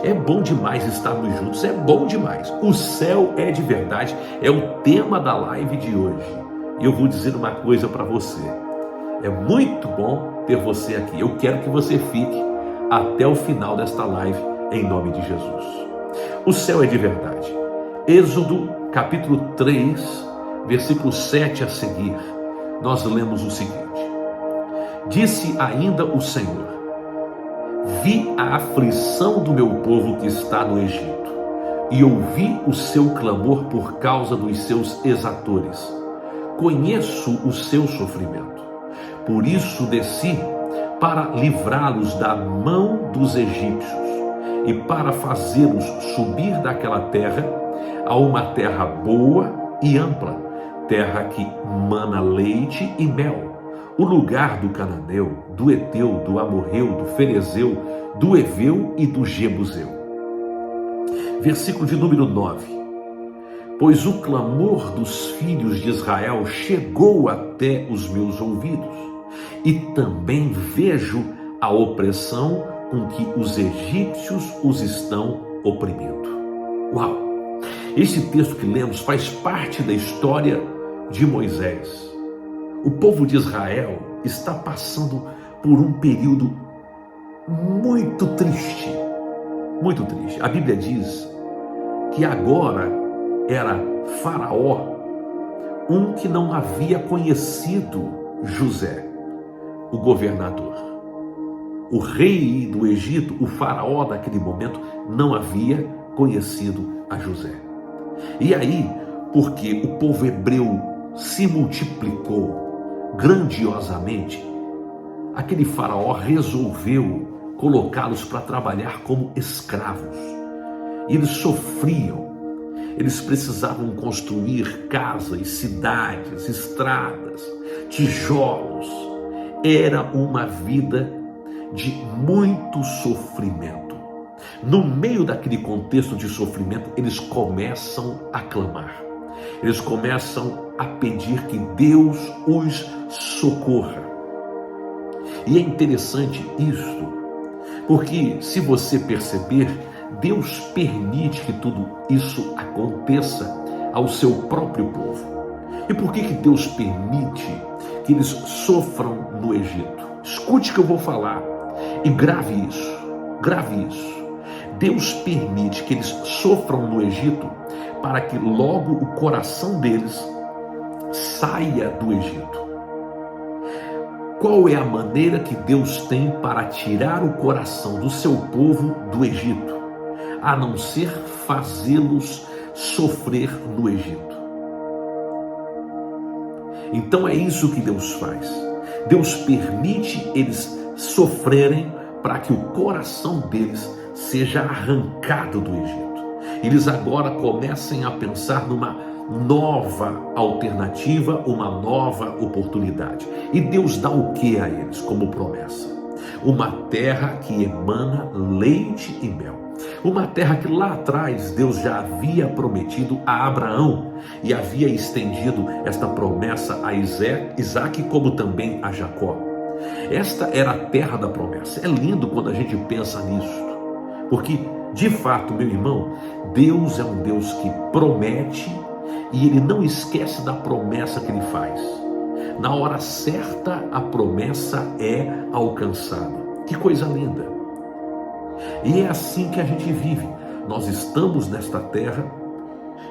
É bom demais estarmos juntos, é bom demais. O céu é de verdade, é o tema da live de hoje. E eu vou dizer uma coisa para você. É muito bom ter você aqui. Eu quero que você fique até o final desta live, em nome de Jesus. O céu é de verdade. Êxodo capítulo 3, versículo 7 a seguir, nós lemos o seguinte: Disse ainda o Senhor: Vi a aflição do meu povo que está no Egito, e ouvi o seu clamor por causa dos seus exatores. Conheço o seu sofrimento. Por isso desci para livrá-los da mão dos egípcios e para fazê-los subir daquela terra a uma terra boa e ampla, terra que mana leite e mel, o lugar do cananeu, do Eteu, do Amorreu, do Ferezeu, do Eveu e do Jebuseu. Versículo de número 9. Pois o clamor dos filhos de Israel chegou até os meus ouvidos, e também vejo a opressão com que os egípcios os estão oprimindo. Uau! Esse texto que lemos faz parte da história de Moisés. O povo de Israel está passando por um período muito triste, muito triste. A Bíblia diz que agora era Faraó, um que não havia conhecido José, o governador. O rei do Egito, o Faraó daquele momento, não havia conhecido a José. E aí, porque o povo hebreu se multiplicou grandiosamente, aquele Faraó resolveu colocá-los para trabalhar como escravos. E eles sofriam. Eles precisavam construir casas, cidades, estradas, tijolos. Era uma vida de muito sofrimento. No meio daquele contexto de sofrimento, eles começam a clamar. Eles começam a pedir que Deus os socorra. E é interessante isto, porque se você perceber, Deus permite que tudo isso aconteça ao seu próprio povo. E por que Deus permite que eles sofram no Egito? Escute o que eu vou falar e grave isso, grave isso. Deus permite que eles sofram no Egito para que logo o coração deles saia do Egito. Qual é a maneira que Deus tem para tirar o coração do seu povo do Egito? A não ser fazê-los sofrer no Egito. Então é isso que Deus faz. Deus permite eles sofrerem para que o coração deles seja arrancado do Egito. Eles agora comecem a pensar numa nova alternativa, uma nova oportunidade. E Deus dá o que a eles como promessa? Uma terra que emana leite e mel. Uma terra que lá atrás Deus já havia prometido a Abraão e havia estendido esta promessa a Isaac como também a Jacó. Esta era a terra da promessa. É lindo quando a gente pensa nisso, porque de fato, meu irmão, Deus é um Deus que promete e Ele não esquece da promessa que Ele faz. Na hora certa a promessa é alcançada. Que coisa linda! E é assim que a gente vive. Nós estamos nesta terra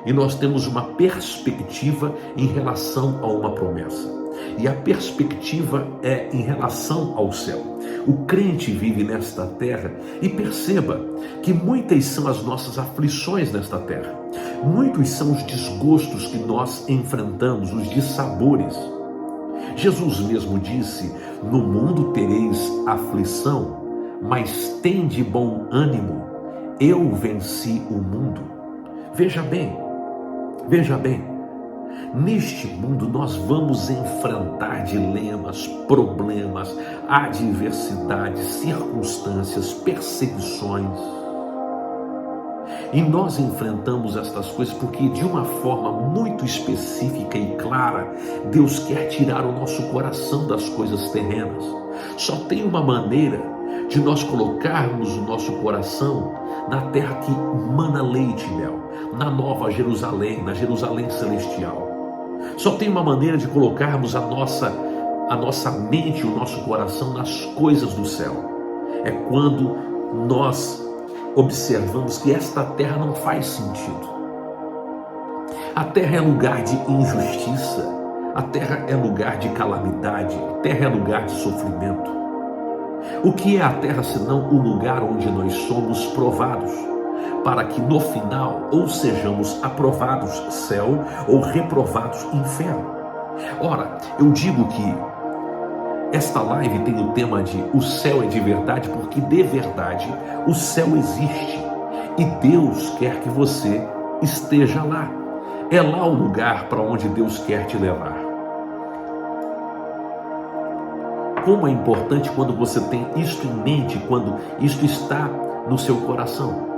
e nós temos uma perspectiva em relação a uma promessa. E a perspectiva é em relação ao céu. O crente vive nesta terra e perceba que muitas são as nossas aflições nesta terra. Muitos são os desgostos que nós enfrentamos, os dissabores. Jesus mesmo disse: no mundo tereis aflição, mas tende bom ânimo, eu venci o mundo. Veja bem, neste mundo nós vamos enfrentar dilemas, problemas, adversidades, circunstâncias, perseguições. E nós enfrentamos estas coisas porque de uma forma muito específica e clara, Deus quer tirar o nosso coração das coisas terrenas. Só tem uma maneira de nós colocarmos o nosso coração na terra que mana leite e mel, na Nova Jerusalém, na Jerusalém celestial. Só tem uma maneira de colocarmos a nossa mente, o nosso coração nas coisas do céu. É quando nós observamos que esta terra não faz sentido. A terra é lugar de injustiça, a terra é lugar de calamidade, a terra é lugar de sofrimento. O que é a terra senão o lugar onde nós somos provados, para que no final ou sejamos aprovados céu ou reprovados inferno. Ora, eu digo que esta live tem o tema de o céu é de verdade, porque de verdade o céu existe e Deus quer que você esteja lá. É lá o lugar para onde Deus quer te levar. Como é importante quando você tem isto em mente, quando isto está no seu coração.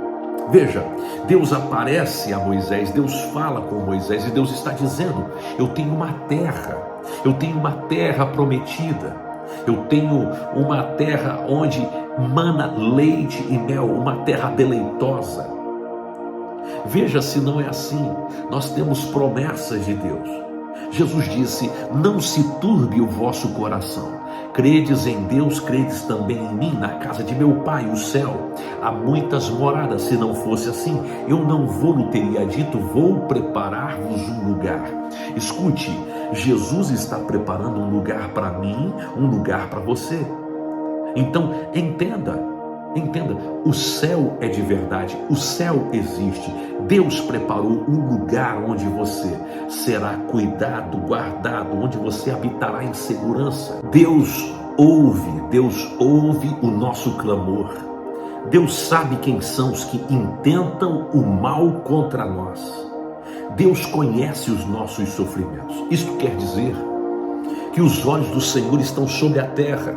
Veja, Deus aparece a Moisés, Deus fala com Moisés e Deus está dizendo: eu tenho uma terra prometida, eu tenho uma terra onde mana leite e mel, uma terra deleitosa. Veja se não é assim. Nós temos promessas de Deus. Jesus disse: não se turbe o vosso coração. Credes em Deus, credes também em mim. Na casa de meu Pai, o céu, há muitas moradas. Se não fosse assim, eu não vou teria dito: vou preparar-vos um lugar. Escute, Jesus está preparando um lugar para mim, um lugar para você. Então, entenda, o céu é de verdade, o céu existe. Deus preparou um lugar onde você será cuidado, guardado, onde você habitará em segurança. Deus ouve o nosso clamor. Deus sabe quem são os que intentam o mal contra nós. Deus conhece os nossos sofrimentos. Isto quer dizer que os olhos do Senhor estão sobre a terra.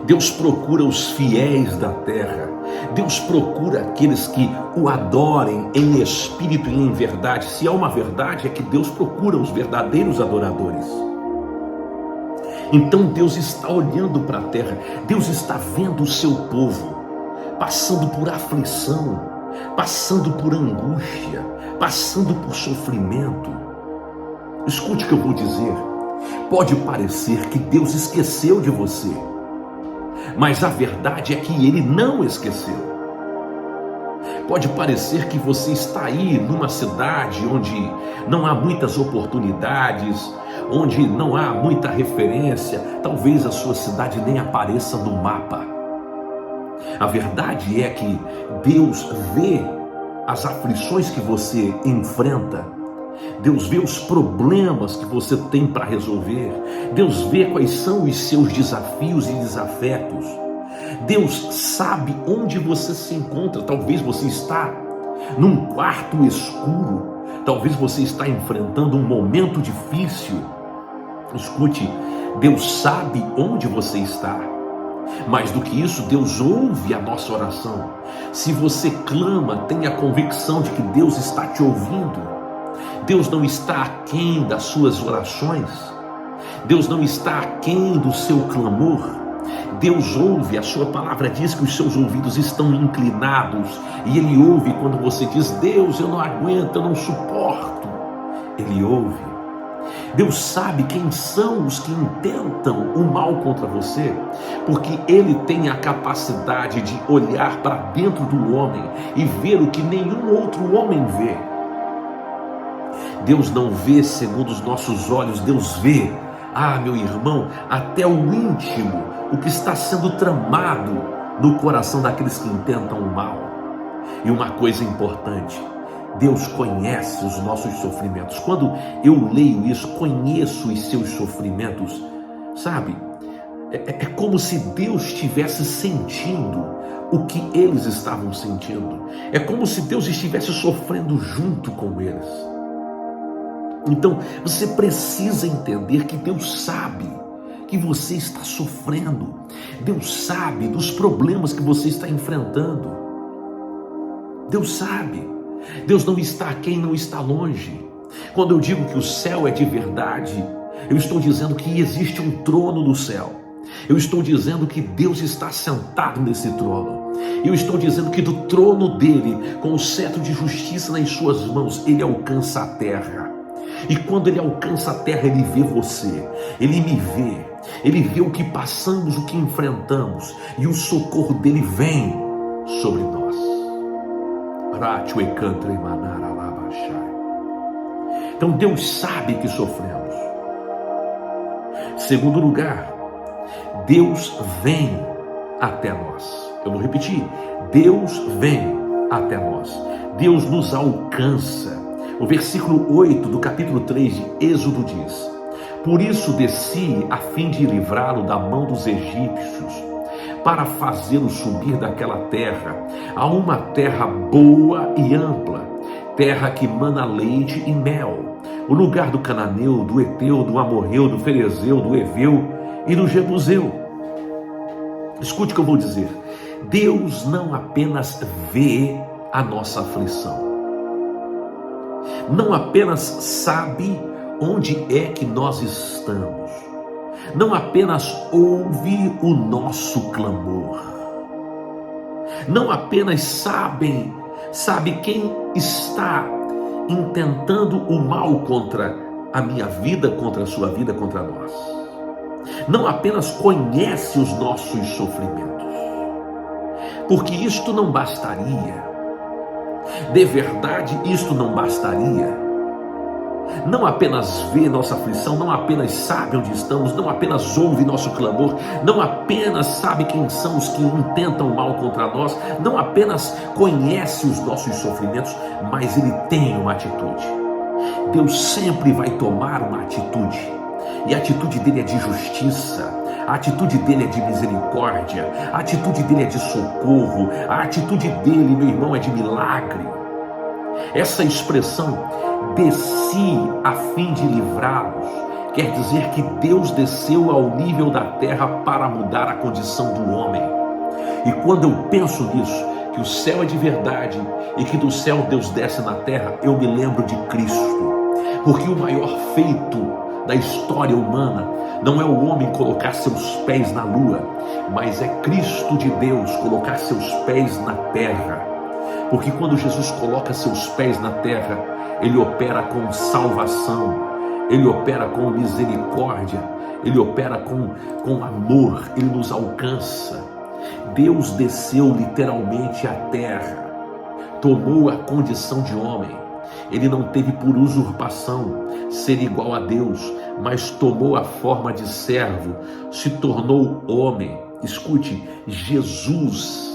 Deus procura os fiéis da terra. Deus procura aqueles que o adorem em espírito e em verdade. Se há uma verdade, é que Deus procura os verdadeiros adoradores. Então Deus está olhando para a terra. Deus está vendo o seu povo passando por aflição, passando por angústia, passando por sofrimento. Escute o que eu vou dizer. Pode parecer que Deus esqueceu de você, mas a verdade é que Ele não esqueceu. Pode parecer que você está aí numa cidade onde não há muitas oportunidades, onde não há muita referência, talvez a sua cidade nem apareça no mapa. A verdade é que Deus vê as aflições que você enfrenta, Deus vê os problemas que você tem para resolver, Deus vê quais são os seus desafios e desafetos. Deus sabe onde você se encontra. Talvez você está num quarto escuro, talvez você está enfrentando um momento difícil. Escute, Deus sabe onde você está. Mais do que isso, Deus ouve a nossa oração. Se você clama, tenha a convicção de que Deus está te ouvindo. Deus não está aquém das suas orações. Deus não está aquém do seu clamor. Deus ouve, a sua palavra diz que os seus ouvidos estão inclinados, e Ele ouve quando você diz: Deus, eu não aguento, eu não suporto. Ele ouve. Deus sabe quem são os que intentam o mal contra você, porque Ele tem a capacidade de olhar para dentro do homem e ver o que nenhum outro homem vê. Deus não vê segundo os nossos olhos, Deus vê, meu irmão, até o íntimo, o que está sendo tramado no coração daqueles que intentam o mal. E uma coisa importante, Deus conhece os nossos sofrimentos. Quando eu leio isso, conheço os seus sofrimentos, sabe? É como se Deus estivesse sentindo o que eles estavam sentindo. É como se Deus estivesse sofrendo junto com eles. Então, você precisa entender que Deus sabe que você está sofrendo. Deus sabe dos problemas que você está enfrentando. Deus sabe. Deus não está aquém, não está longe. Quando eu digo que o céu é de verdade, eu estou dizendo que existe um trono no céu. Eu estou dizendo que Deus está sentado nesse trono. Eu estou dizendo que do trono dele, com o cetro de justiça nas suas mãos, ele alcança a terra. E quando ele alcança a terra, ele vê você, ele me vê, ele vê o que passamos, o que enfrentamos, e o socorro dele vem sobre nós. Então Deus sabe que sofremos. Segundo lugar, Deus vem até nós. Eu vou repetir, Deus vem até nós. Deus nos alcança. O versículo 8 do capítulo 3 de Êxodo diz: por isso desci a fim de livrá-lo da mão dos egípcios, para fazê-lo subir daquela terra a uma terra boa e ampla, terra que mana leite e mel, o lugar do cananeu, do heteu, do amorreu, do ferezeu, do heveu e do jebuseu. Escute o que eu vou dizer. Deus não apenas vê a nossa aflição, não apenas sabe onde é que nós estamos, não apenas ouve o nosso clamor, não apenas sabe quem está intentando o mal contra a minha vida, contra a sua vida, contra nós, não apenas conhece os nossos sofrimentos, porque isto não bastaria. De verdade, isto não bastaria. Não apenas vê nossa aflição, não apenas sabe onde estamos, não apenas ouve nosso clamor, não apenas sabe quem são os que intentam mal contra nós, não apenas conhece os nossos sofrimentos, mas Ele tem uma atitude. Deus sempre vai tomar uma atitude, e a atitude dele é de justiça, a atitude dele é de misericórdia, a atitude dele é de socorro, a atitude dele, meu irmão, é de milagre. Essa expressão, desci a fim de livrá-los, quer dizer que Deus desceu ao nível da terra para mudar a condição do homem. E quando eu penso nisso, que o céu é de verdade e que do céu Deus desce na terra, eu me lembro de Cristo, porque o maior feito da história humana não é o homem colocar seus pés na lua, mas é Cristo de Deus colocar seus pés na terra. Porque quando Jesus coloca seus pés na terra, Ele opera com salvação, Ele opera com misericórdia, Ele opera com amor, Ele nos alcança. Deus desceu literalmente à terra, tomou a condição de homem. Ele não teve por usurpação ser igual a Deus, mas tomou a forma de servo, se tornou homem. Escute, Jesus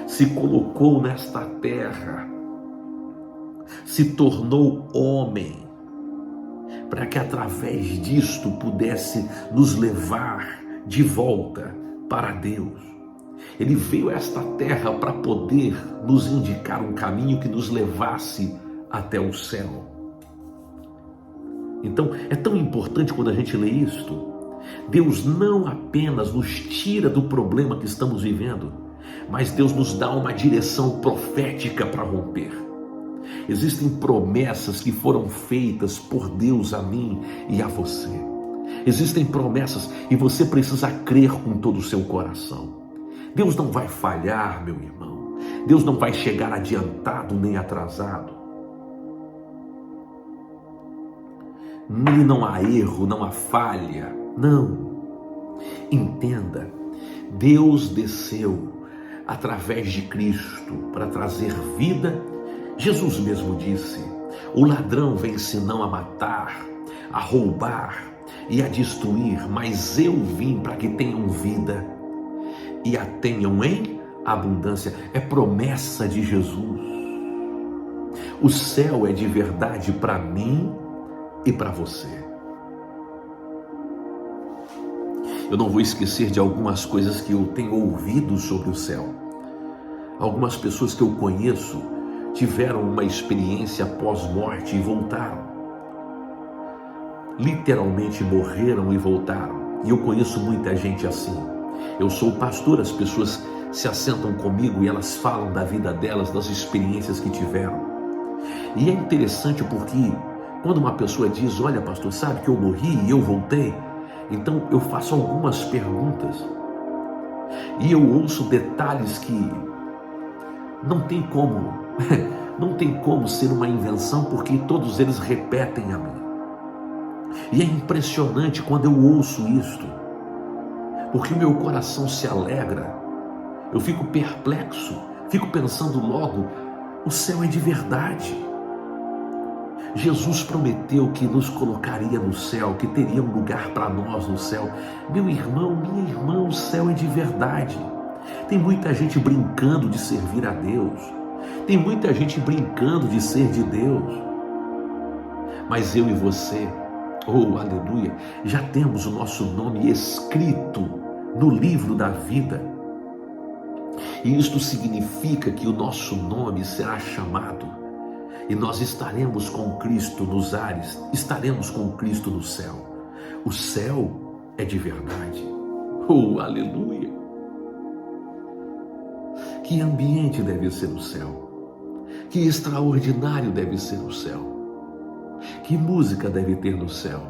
se colocou nesta terra, se tornou homem, para que através disto pudesse nos levar de volta para Deus. Ele veio a esta terra para poder nos indicar um caminho que nos levasse até o céu. Então é tão importante quando a gente lê isto. Deus não apenas nos tira do problema que estamos vivendo, mas Deus nos dá uma direção profética para romper. Existem promessas que foram feitas por Deus a mim e a você. Existem promessas e você precisa crer com todo o seu coração. Deus não vai falhar, meu irmão. Deus não vai chegar adiantado nem atrasado. Nele não há erro, não há falha. Não. Entenda, Deus desceu através de Cristo para trazer vida. Jesus mesmo disse: o ladrão vem senão a matar, a roubar e a destruir, mas eu vim para que tenham vida e a tenham em abundância. É promessa de Jesus. O céu é de verdade para mim e para você. Eu não vou esquecer de algumas coisas que eu tenho ouvido sobre o céu. Algumas pessoas que eu conheço tiveram uma experiência pós-morte e voltaram. Literalmente morreram e voltaram. E eu conheço muita gente assim. Eu sou pastor, as pessoas se assentam comigo e elas falam da vida delas, das experiências que tiveram. E é interessante porque quando uma pessoa diz: olha, pastor, sabe que eu morri e eu voltei? Então eu faço algumas perguntas. E eu ouço detalhes que não tem como, não tem como ser uma invenção, porque todos eles repetem a mim. E é impressionante quando eu ouço isto, porque o meu coração se alegra, eu fico perplexo, fico pensando logo, o céu é de verdade. Jesus prometeu que nos colocaria no céu, que teria um lugar para nós no céu. Meu irmão, minha irmã, o céu é de verdade. Tem muita gente brincando de servir a Deus, tem muita gente brincando de ser de Deus, mas eu e você, oh aleluia, já temos o nosso nome escrito no livro da vida. E isto significa que o nosso nome será chamado e nós estaremos com Cristo nos ares, estaremos com Cristo no céu. O céu é de verdade. Oh aleluia! Que ambiente deve ser o céu? Que extraordinário deve ser o céu? Que música deve ter no céu?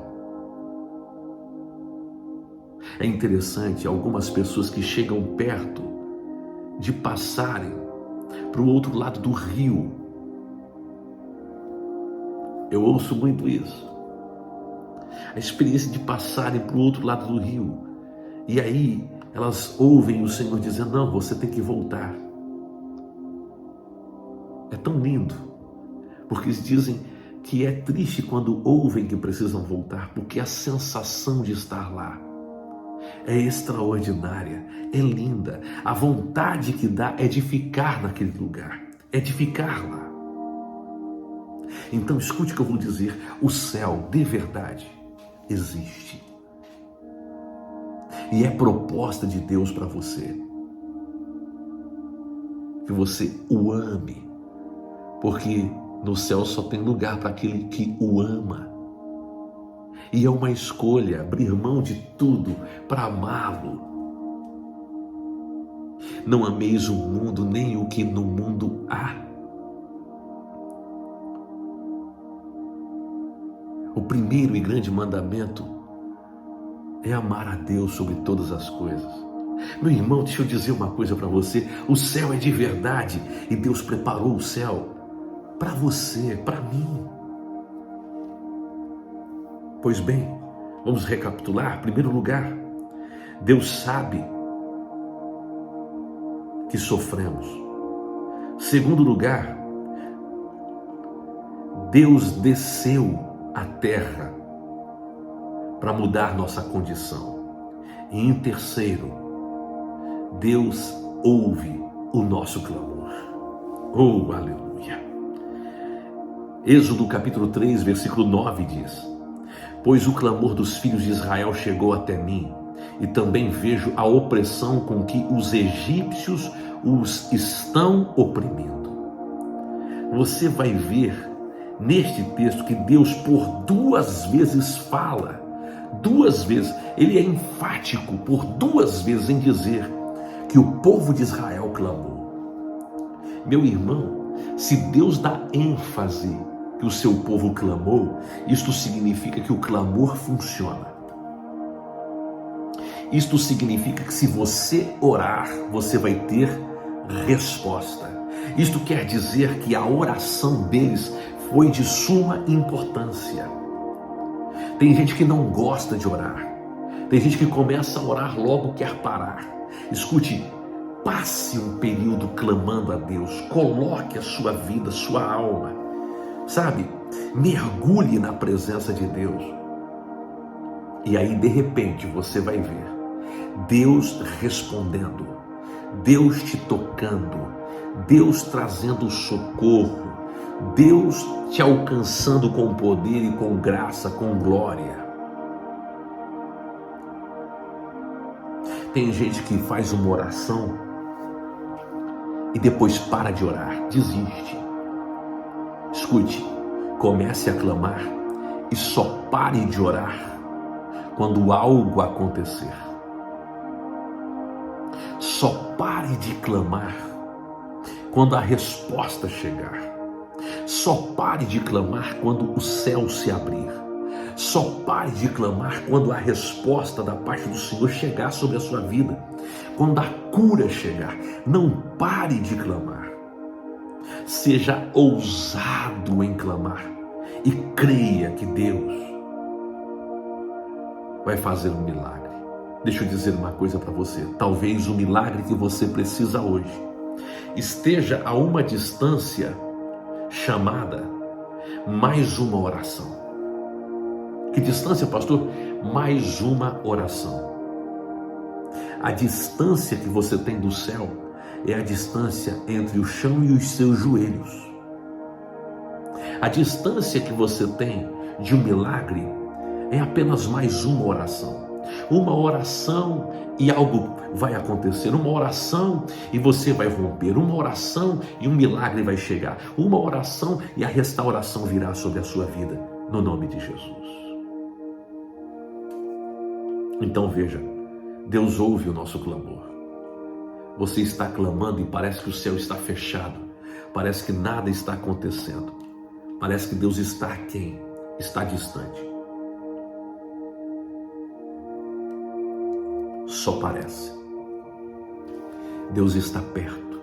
É interessante algumas pessoas que chegam perto de passarem para o outro lado do rio. Eu ouço muito isso. A experiência de passarem para o outro lado do rio. E aí elas ouvem o Senhor dizendo, não, você tem que voltar. É tão lindo, porque eles dizem que é triste quando ouvem que precisam voltar, porque a sensação de estar lá é extraordinária, é linda. A vontade que dá é de ficar naquele lugar, é de ficar lá. Então escute o que eu vou dizer, o céu de verdade existe. E é proposta de Deus para você. Que você o ame, porque no céu só tem lugar para aquele que o ama. E é uma escolha, abrir mão de tudo para amá-lo. Não ameis o mundo, nem o que no mundo há. O primeiro e grande mandamento é amar a Deus sobre todas as coisas. Meu irmão, deixa eu dizer uma coisa para você. O céu é de verdade e Deus preparou o céu para você, para mim. Pois bem, vamos recapitular. Em primeiro lugar, Deus sabe que sofremos. Segundo lugar, Deus desceu à terra para mudar nossa condição. E em terceiro, Deus ouve o nosso clamor. Oh, aleluia! Êxodo capítulo 3, versículo 9 diz: pois o clamor dos filhos de Israel chegou até mim, e também vejo a opressão com que os egípcios os estão oprimindo. Você vai ver neste texto que Deus por duas vezes fala, duas vezes, ele é enfático por duas vezes em dizer que o povo de Israel clamou. Meu irmão, se Deus dá ênfase que o seu povo clamou, isto significa que o clamor funciona. Isto significa que se você orar, você vai ter resposta. Isto quer dizer que a oração deles foi de suma importância. Tem gente que não gosta de orar. Tem gente que começa a orar logo quer parar. Escute, passe um período clamando a Deus. Coloque a sua vida, sua alma, sabe? Mergulhe na presença de Deus. E aí, de repente, você vai ver Deus respondendo, Deus te tocando, Deus trazendo socorro, Deus te alcançando com poder e com graça, com glória. Tem gente que faz uma oração e depois para de orar, desiste. Escute, comece a clamar e só pare de orar quando algo acontecer. Só pare de clamar quando a resposta chegar. Só pare de clamar quando o céu se abrir. Só pare de clamar quando a resposta da parte do Senhor chegar sobre a sua vida. quando a cura chegar, não pare de clamar. Seja ousado em clamar e creia que Deus vai fazer um milagre. Deixa eu dizer uma coisa para você. Talvez o milagre que você precisa hoje esteja a uma distância chamada mais uma oração. Que distância, pastor? Mais uma oração. A distância que você tem do céu é a distância entre o chão e os seus joelhos. A distância que você tem de um milagre é apenas mais uma oração. Uma oração e algo vai acontecer. Uma oração e você vai romper. Uma oração e um milagre vai chegar. Uma oração e a restauração virá sobre a sua vida, no nome de Jesus. Então veja, Deus ouve o nosso clamor. Você está clamando e parece que o céu está fechado. Parece que nada está acontecendo. Parece que Deus está aquém, está distante. Só parece. Deus está perto.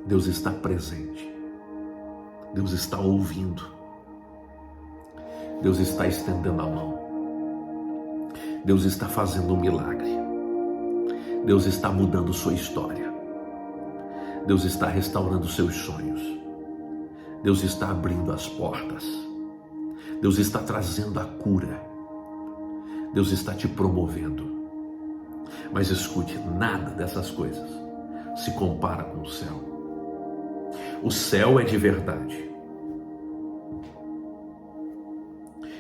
Deus está presente. Deus está ouvindo. Deus está estendendo a mão. Deus está fazendo um milagre. Deus está mudando sua história. Deus está restaurando seus sonhos. Deus está abrindo as portas. Deus está trazendo a cura. Deus está te promovendo. Mas escute, nada dessas coisas se compara com o céu. O céu é de verdade.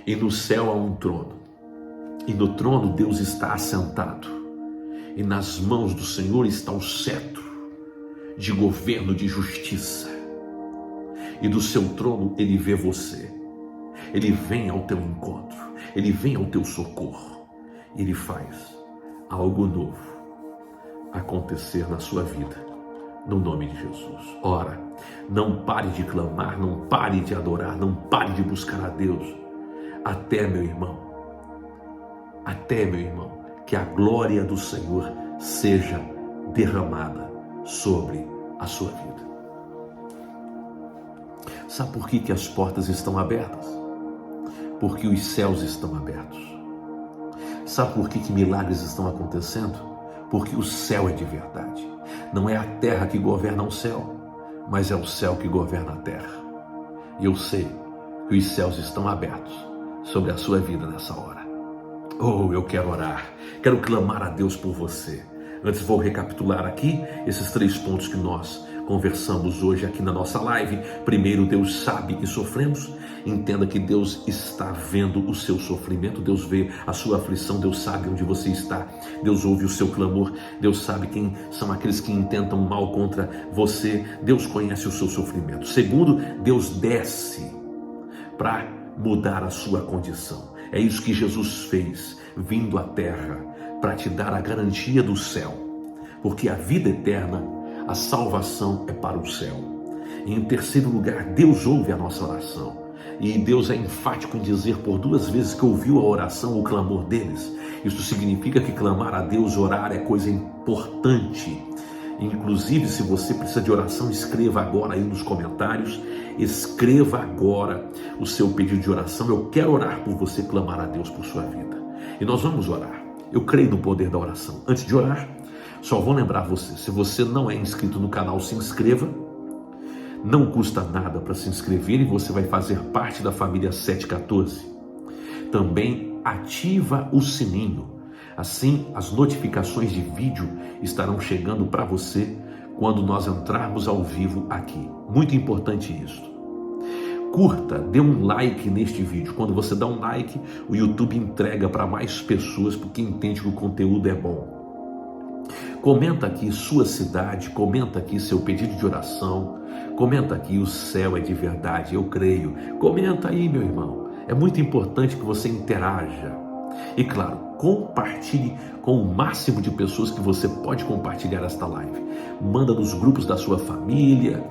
E no céu há um trono. E no trono Deus está assentado. E nas mãos do Senhor está o cetro de governo, de justiça. E do seu trono Ele vê você. Ele vem ao teu encontro. Ele vem ao teu socorro. Ele faz algo novo acontecer na sua vida, no nome de Jesus. Ora, não pare de clamar, não pare de adorar, não pare de buscar a Deus, até, meu irmão, que a glória do Senhor seja derramada sobre a sua vida. Sabe por que as portas estão abertas? Porque os céus estão abertos. Sabe por que milagres estão acontecendo? Porque o céu é de verdade. Não é a terra que governa o céu, mas é o céu que governa a terra. E eu sei que os céus estão abertos sobre a sua vida nessa hora. Oh, eu quero orar, quero clamar a Deus por você. Antes vou recapitular aqui esses 3 pontos que nós conversamos hoje aqui na nossa live. Primeiro, Deus sabe que sofremos. Entenda que Deus está vendo o seu sofrimento, Deus vê a sua aflição, Deus sabe onde você está, Deus ouve o seu clamor, Deus sabe quem são aqueles que intentam mal contra você, Deus conhece o seu sofrimento. Segundo, Deus desce para mudar a sua condição. É isso que Jesus fez, vindo à terra, para te dar a garantia do céu, porque a vida eterna, a salvação é para o céu. E em terceiro lugar, Deus ouve a nossa oração. E Deus é enfático em dizer por 2 vezes que ouviu a oração, o clamor deles. Isso significa que clamar a Deus, orar é coisa importante. Inclusive, se você precisa de oração, escreva agora aí nos comentários. Escreva agora o seu pedido de oração. Eu quero orar por você, clamar a Deus por sua vida. E nós vamos orar. Eu creio no poder da oração. Antes de orar, só vou lembrar você, se você não é inscrito no canal, se inscreva. Não custa nada para se inscrever e você vai fazer parte da família 714. Também ativa o sininho. Assim, as notificações de vídeo estarão chegando para você quando nós entrarmos ao vivo aqui. Muito importante isso. Curta, dê um like neste vídeo. Quando você dá um like, o YouTube entrega para mais pessoas porque entende que o conteúdo é bom. Comenta aqui sua cidade, comenta aqui seu pedido de oração, comenta aqui o céu é de verdade, eu creio. Comenta aí, meu irmão. É muito importante que você interaja. E claro, compartilhe com o máximo de pessoas que você pode compartilhar esta live. Manda nos grupos da sua família,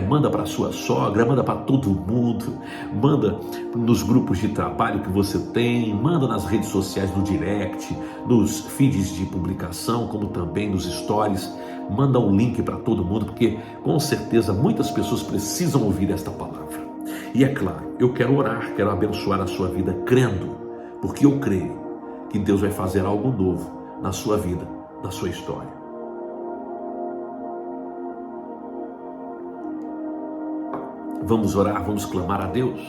Manda para sua sogra, manda para todo mundo, manda nos grupos de trabalho que você tem, manda nas redes sociais, no direct, nos feeds de publicação, como também nos stories. Manda um link para todo mundo, porque com certeza muitas pessoas precisam ouvir esta palavra. E é claro, eu quero orar, quero abençoar a sua vida crendo, porque eu creio que Deus vai fazer algo novo na sua vida, na sua história. Vamos orar, vamos clamar a Deus.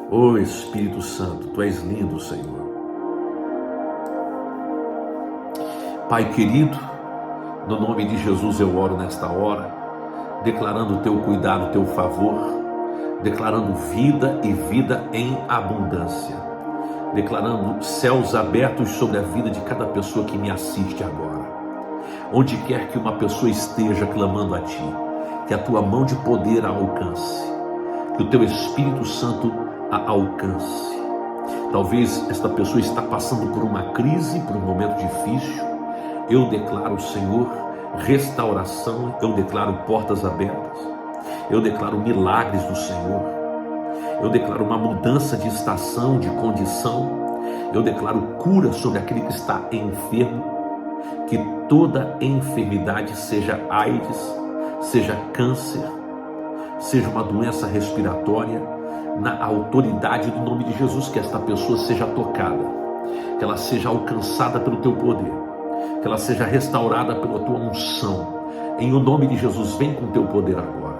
Ô Espírito Santo, Tu és lindo, Senhor. Pai querido, no nome de Jesus eu oro nesta hora, declarando o Teu cuidado, o Teu favor, declarando vida e vida em abundância, declarando céus abertos sobre a vida de cada pessoa que me assiste agora. Onde quer que uma pessoa esteja clamando a Ti, que a Tua mão de poder a alcance, que o Teu Espírito Santo a alcance. Talvez esta pessoa está passando por uma crise, por um momento difícil. Eu declaro, Senhor, restauração, eu declaro portas abertas, eu declaro milagres do Senhor, eu declaro uma mudança de estação, de condição, eu declaro cura sobre aquele que está enfermo, que toda enfermidade, seja AIDS, seja câncer, seja uma doença respiratória, na autoridade do nome de Jesus, que esta pessoa seja tocada, que ela seja alcançada pelo Teu poder, que ela seja restaurada pela Tua unção. Em o nome de Jesus, vem com Teu poder agora,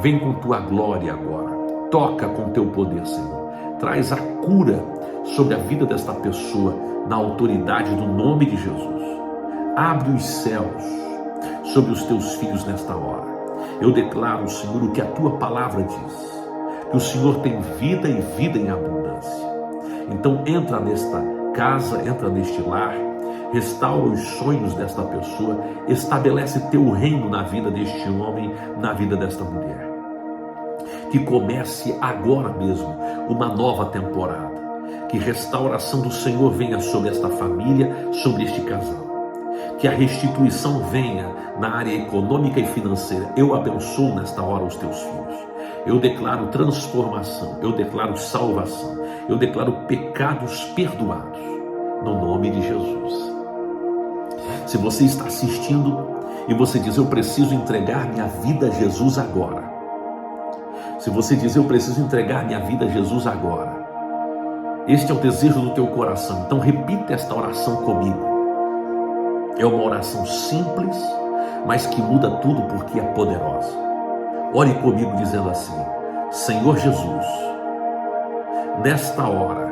vem com Tua glória agora, toca com Teu poder, Senhor, traz a cura sobre a vida desta pessoa, na autoridade do nome de Jesus. Abre os céus sobre os Teus filhos nesta hora. Eu declaro, Senhor, o que a Tua palavra diz, que o Senhor tem vida e vida em abundância. Então entra nesta casa, entra neste lar, restaura os sonhos desta pessoa, estabelece Teu reino na vida deste homem, na vida desta mulher. Que comece agora mesmo uma nova temporada, que restauração do Senhor venha sobre esta família, sobre este casal. Que a restituição venha na área econômica e financeira. Eu abençoo nesta hora os Teus filhos. Eu declaro transformação, eu declaro salvação, eu declaro pecados perdoados, no nome de Jesus. Se você está assistindo e você diz, eu preciso entregar minha vida a Jesus agora. Se você diz, eu preciso entregar minha vida a Jesus agora. Este é o desejo do teu coração. Então repita esta oração comigo. É uma oração simples, mas que muda tudo porque é poderosa. Ore comigo dizendo assim: Senhor Jesus, nesta hora,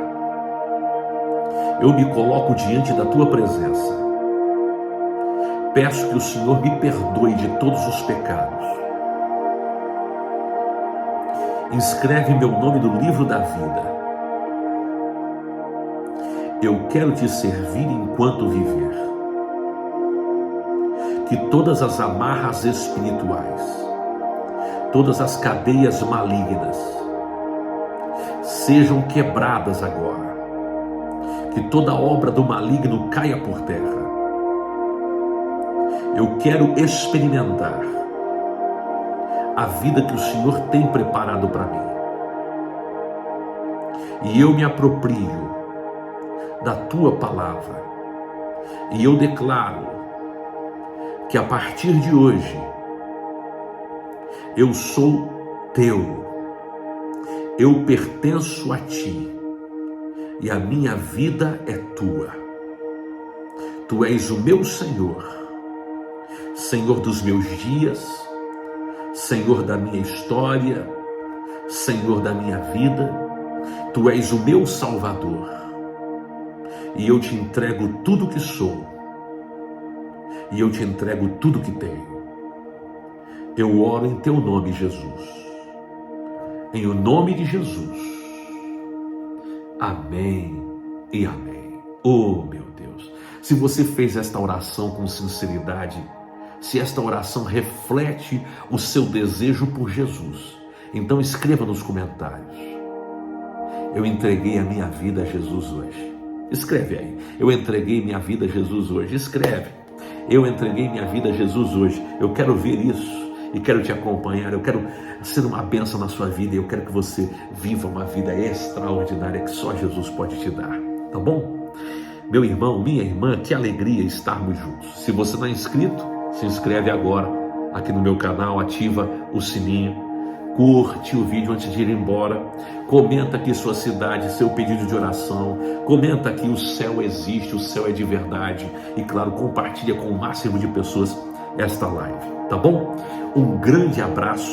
eu me coloco diante da Tua presença. Peço que o Senhor me perdoe de todos os pecados. Inscreve meu nome no livro da vida. Eu quero Te servir enquanto viver. Que todas as amarras espirituais, todas as cadeias malignas sejam quebradas agora. Que toda obra do maligno caia por terra. Eu quero experimentar a vida que o Senhor tem preparado para mim. E eu me aproprio da Tua palavra. E eu declaro que a partir de hoje eu sou Teu, eu pertenço a Ti e a minha vida é Tua. Tu és o meu Senhor, Senhor dos meus dias, Senhor da minha história, Senhor da minha vida. Tu és o meu Salvador e eu Te entrego tudo que sou. E eu Te entrego tudo que tenho. Eu oro em Teu nome, Jesus. Em o nome de Jesus. Amém e amém. Oh, meu Deus. Se você fez esta oração com sinceridade, se esta oração reflete o seu desejo por Jesus, então escreva nos comentários: eu entreguei a minha vida a Jesus hoje. Escreve aí: eu entreguei minha vida a Jesus hoje. Escreve: eu entreguei minha vida a Jesus hoje. Eu quero ver isso. e quero te acompanhar, eu quero ser uma bênção na sua vida e eu quero que você viva uma vida extraordinária que só Jesus pode te dar, tá bom? Meu irmão, minha irmã, que alegria estarmos juntos. Se você não é inscrito, se inscreve agora aqui no meu canal, ativa o sininho, curte o vídeo antes de ir embora, comenta aqui sua cidade, seu pedido de oração, comenta aqui o céu existe, o céu é de verdade e claro, compartilha com o máximo de pessoas esta live, tá bom? Um grande abraço.